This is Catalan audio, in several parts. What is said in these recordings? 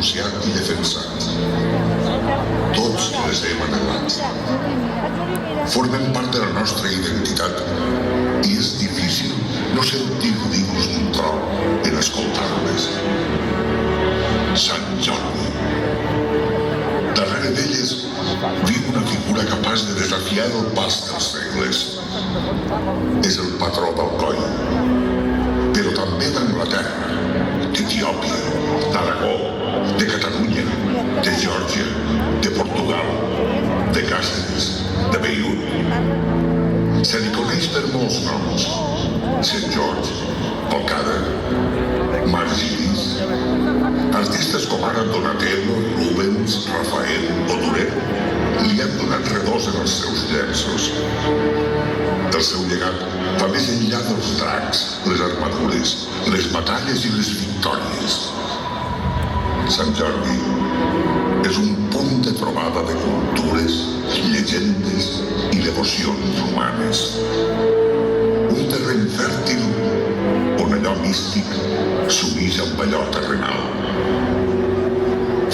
denunciat i defensat. Tots les hem anhelat. Formen part de la nostra identitat i és difícil no sentir dins d'un tro en escoltar-les. Sant Jordi. Darrere d'elles viu una figura capaç de desafiar el pas dels segles. És el patró d'Alcoi, però també d'Anglaterra, d'Etiòpia, d'Aragó, de Catalunya, de Geòrgia, de Portugal, de Càceres, de Beirut. Se li coneix per molts noms: Sant George, Alcada, Margiris. Artistes com ara Donatello, Rubens, Rafael o Duret li han donat redós en els seus llenços. El seu llegat va més enllà dels dracs, les armadures, les batalles i les victòries. Sant Jordi és un punt de trobada de cultures, llegendes i devocions humanes. Un terreny fèrtil on allò místic s'uneix amb allò terrenal.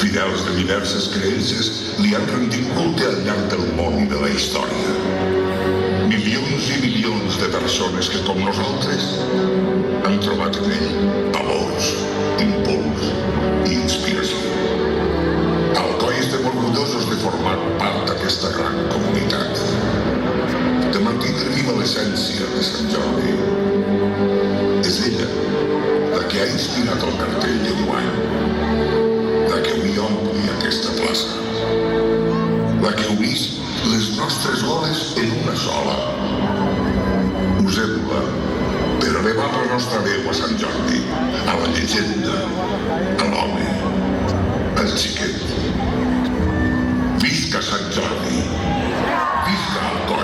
Fidels de diverses creences li han rendit culte al llarg del món i de la història. Milions i milions de persones que, com nosaltres, han trobat en ell valors, impuls i inspiració. A Alcoi estem orgullosos de formar part d'aquesta gran comunitat, de mantenir viva l'essència de Sant Jordi. És ella la que ha inspirat el cartell d'enguany, la que avui ompli aquesta plaça, la que unís les nostres goles en una sola. Usem-la per elevar la nostra veu a Sant Jordi, a la llegenda, a l'home, al xiquet. Visca Sant Jordi! Visca Alcoi!